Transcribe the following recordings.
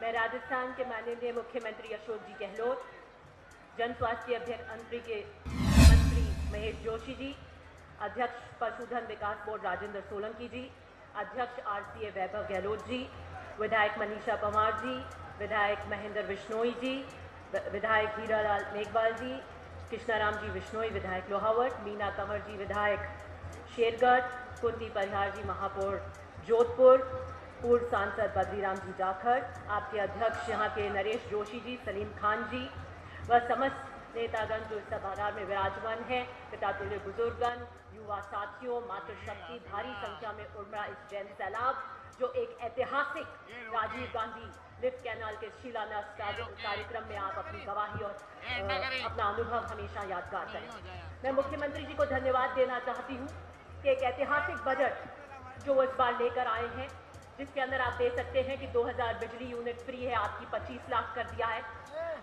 मैं राजस्थान के माननीय मुख्यमंत्री अशोक जी गहलोत, जन स्वास्थ्य अभियांत्रिकी के मंत्री महेश जोशी जी, अध्यक्ष पशुधन विकास बोर्ड राजेंद्र सोलंकी जी, अध्यक्ष RCA वैभव गहलोत जी, विधायक मनीषा पंवार जी, विधायक महेंद्र बिश्नोई जी, विधायक हीरालाल मेघवाल जी, कृष्णाराम जी बिश्नोई विधायक लोहावट, मीना कंवर जी विधायक शेरगढ़, कुंती परिहार जी महापौर जोधपुर, पूर्व सांसद बद्रीराम जी जाखड़, आपके अध्यक्ष यहाँ के नरेश जोशी जी, सलीम खान जी व समस्त नेतागण जो इस सभागार में विराजमान हैं, पितातुल्य बुजुर्गगण, युवा साथियों, मातृशक्ति, भारी संख्या में उमड़ा इस जैन सैलाब जो एक ऐतिहासिक राजीव गांधी लिफ्ट कैनाल के शिलान्यास कार्यक्रम में आप अपनी गवाही और अपना अनुभव हमेशा यादगार करें। मैं मुख्यमंत्री जी को धन्यवाद देना चाहती हूँ कि एक ऐतिहासिक बजट जो वो इस बार लेकर आए हैं, जिसके अंदर आप देख सकते हैं कि 2000 बिजली यूनिट फ्री है, आपकी 25 लाख कर दिया है।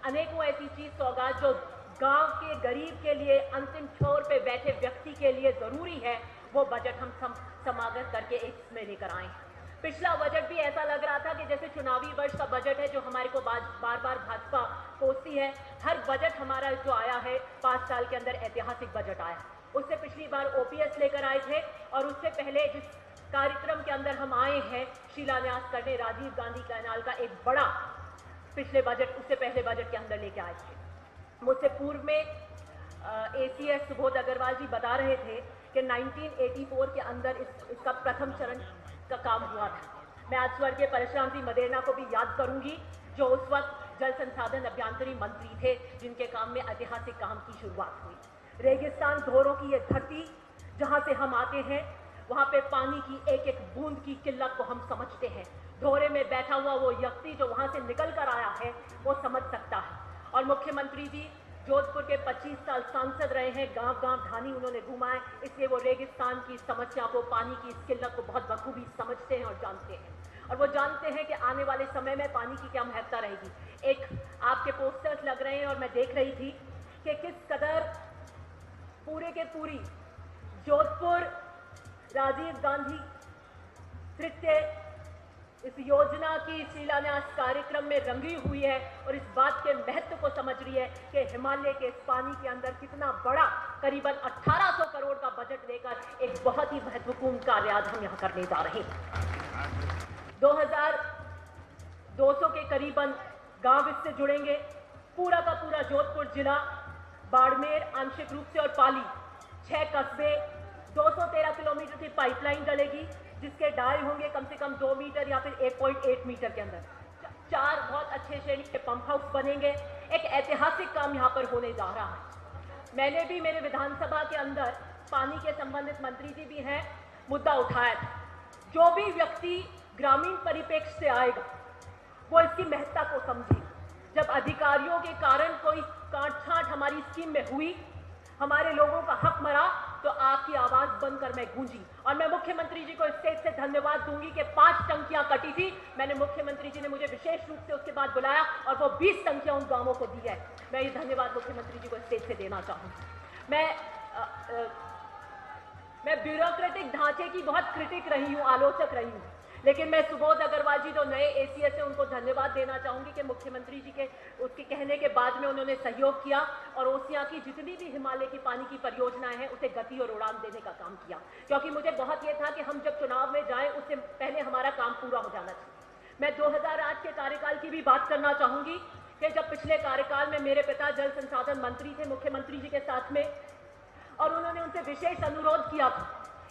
अनेकों ऐसी चीज सौगात जो गांव के गरीब के लिए, अंतिम छोर पे बैठे व्यक्ति के लिए जरूरी है, वो बजट हम समागत करके इसमें लेकर आए हैं। पिछला बजट भी ऐसा लग रहा था कि जैसे चुनावी वर्ष का बजट है जो हमारे को बार बार भाजपा कोसती है। हर बजट हमारा जो आया है 5 साल के अंदर ऐतिहासिक बजट आया। उससे पिछली बार OPS लेकर आए थे और उससे पहले जिस कार्यक्रम के अंदर हम आए हैं शिलान्यास करने राजीव गांधी कैनाल का एक बड़ा पिछले बजट, उससे पहले बजट के अंदर लेके आए थे। मुझसे पूर्व में ACS सुबोध अग्रवाल जी बता रहे थे कि 1984 के अंदर इसका प्रथम चरण का काम हुआ था। मैं आज स्वर्गीय परशुराम जी मदेरणा को भी याद करूंगी जो उस वक्त जल संसाधन अभियांत्रिकी मंत्री थे, जिनके काम में ऐतिहासिक काम की शुरुआत हुई। रेगिस्तान धोरों की ये धरती जहां से हम आते हैं, वहां पे पानी की एक एक बूंद की किल्लत को हम समझते हैं। धोरे में बैठा हुआ वो व्यक्ति जो वहां से निकल कर आया है वो समझ सकता है। और मुख्यमंत्री जी जोधपुर के 25 साल सांसद रहे हैं, गांव-गांव ढानी उन्होंने घुमाए, इसलिए वो रेगिस्तान की समस्या को, पानी की इस किल्लत को बहुत बखूबी समझते हैं और जानते हैं। और वो जानते हैं कि आने वाले समय में पानी की क्या महत्ता रहेगी। एक आपके पोस्टर्स लग रहे हैं और मैं देख रही थी कि किस कदर पूरे के पूरी जोधपुर राजीव गांधी तृतीय इस योजना की शिलान्यास कार्यक्रम में रंगी हुई है और इस बात के महत्व को समझ रही है कि हिमालय के इस पानी के अंदर कितना बड़ा करीबन 1800 करोड़ का बजट लेकर एक बहुत ही महत्वपूर्ण कार्य आज हम यहाँ करने जा रहे हैं। 2200 के करीबन गांव इससे जुड़ेंगे। पूरा का पूरा जोधपुर जिला, बाड़मेर आंशिक रूप से और पाली, 6 कस्बे, 213 किलोमीटर की पाइपलाइन डलेगी जिसके डाई होंगे कम से कम 2 मीटर या फिर 1.8 मीटर के अंदर। 4 बहुत अच्छे श्रेणी के पंप हाउस बनेंगे। एक ऐतिहासिक काम यहाँ पर होने जा रहा है। मैंने भी मेरे विधानसभा के अंदर पानी के संबंधित मंत्री जी भी हैं, मुद्दा उठाया था। जो भी व्यक्ति ग्रामीण परिप्रेक्ष्य से आएगा वो इसकी महत्ता को समझे। जब अधिकारियों के कारण कोई काट-छांट हमारी स्कीम में हुई, हमारे लोगों का हक मरा, तो आपकी आवाज बनकर मैं गूंजी। और मैं मुख्यमंत्री जी को स्टेज से धन्यवाद दूंगी कि 5 टंकियां कटी थी, मैंने मुख्यमंत्री जी ने मुझे विशेष रूप से उसके बाद बुलाया और वो 20 टंकियां उन गांवों को दी है। मैं ये धन्यवाद मुख्यमंत्री जी को स्टेज से देना चाहूंगी। मैं ब्यूरोक्रेटिक ढांचे की बहुत क्रिटिक रही हूँ, आलोचक रही हूँ, लेकिन मैं सुबोध अग्रवाल जी जो नए ACS है उनको धन्यवाद देना चाहूंगी कि मुख्यमंत्री जी के उसके कहने के बाद में उन्होंने सहयोग किया और ओसियां की जितनी भी हिमालय की पानी की परियोजनाएं हैं उसे गति और उड़ान देने का काम किया। क्योंकि मुझे बहुत ये था कि हम जब चुनाव में जाएं उससे पहले हमारा काम पूरा हो जाना चाहिए। मैं 2008 के कार्यकाल की भी बात करना चाहूंगी कि जब पिछले कार्यकाल में मेरे पिता जल संसाधन मंत्री थे मुख्यमंत्री जी के साथ में, और उन्होंने उनसे विशेष अनुरोध किया था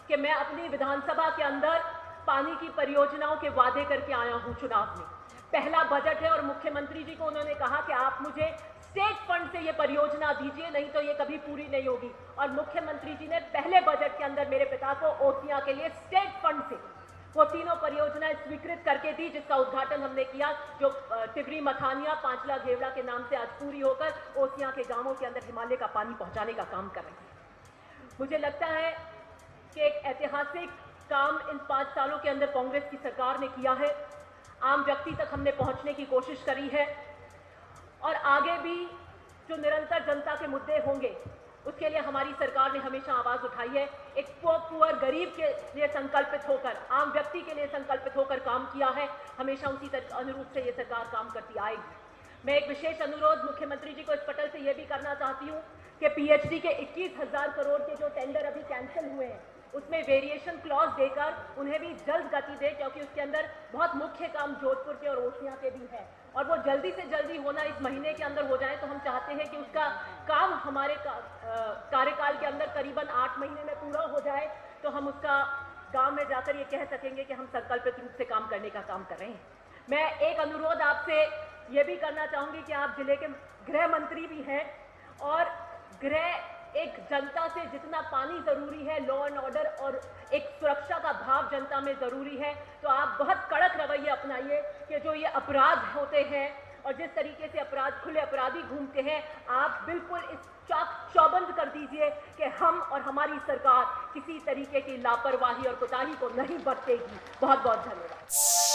कि मैं अपनी विधानसभा के अंदर पानी की परियोजनाओं के वादे करके आया हूं। चुनाव में पहला बजट है और मुख्यमंत्री जी को उन्होंने कहा कि आप मुझे स्टेट फंड से ये परियोजना दीजिए, नहीं तो ये कभी पूरी नहीं होगी। और मुख्यमंत्री जी ने पहले बजट के अंदर मेरे पिता को ओसियां के लिए स्टेट फंड से वो तीनों परियोजनाएं स्वीकृत करके दी, जिसका उद्घाटन हमने किया, जो तिवरी मथानिया पांचला घेवड़ा के नाम से आज पूरी होकर ओसियां के गांवों के अंदर हिमालय का पानी पहुंचाने का काम कर रही है। मुझे लगता है कि एक ऐतिहासिक काम इन 5 सालों के अंदर कांग्रेस की सरकार ने किया है। आम व्यक्ति तक हमने पहुंचने की कोशिश करी है और आगे भी जो निरंतर जनता के मुद्दे होंगे उसके लिए हमारी सरकार ने हमेशा आवाज उठाई है। एक पुअर गरीब के लिए संकल्पित होकर, आम व्यक्ति के लिए संकल्पित होकर काम किया है। हमेशा उसी अनुरूप से ये सरकार काम करती आएगी। मैं एक विशेष अनुरोध मुख्यमंत्री जी को इस पटल से ये भी करना चाहती हूँ कि पीएचडी के 21,000 करोड़ के जो टेंडर अभी कैंसिल हुए हैं, उसमें वेरिएशन क्लॉज देकर उन्हें भी जल्द गति दे, क्योंकि उसके अंदर बहुत मुख्य काम जोधपुर के और ओशिया के भी है और वो जल्दी से जल्दी होना इस महीने के अंदर हो जाए। तो हम चाहते हैं कि उसका काम हमारे कार्यकाल के अंदर करीबन 8 महीने में पूरा हो जाए, तो हम उसका गांव में जाकर ये कह सकेंगे कि हम संकल्पित रूप से काम करने का काम कर रहे हैं। मैं एक अनुरोध आपसे ये भी करना चाहूंगी कि आप जिले के गृह मंत्री भी हैं और गृह एक जनता से जितना पानी जरूरी है, लॉ एंड ऑर्डर और एक सुरक्षा का भाव जनता में जरूरी है, तो आप बहुत कड़क रवैया अपनाइए कि जो ये अपराध होते हैं और जिस तरीके से खुले अपराधी घूमते हैं, आप बिल्कुल इस चौबंद कर दीजिए कि हम और हमारी सरकार किसी तरीके की लापरवाही और कोताही को नहीं बरतेगी। बहुत बहुत धन्यवाद।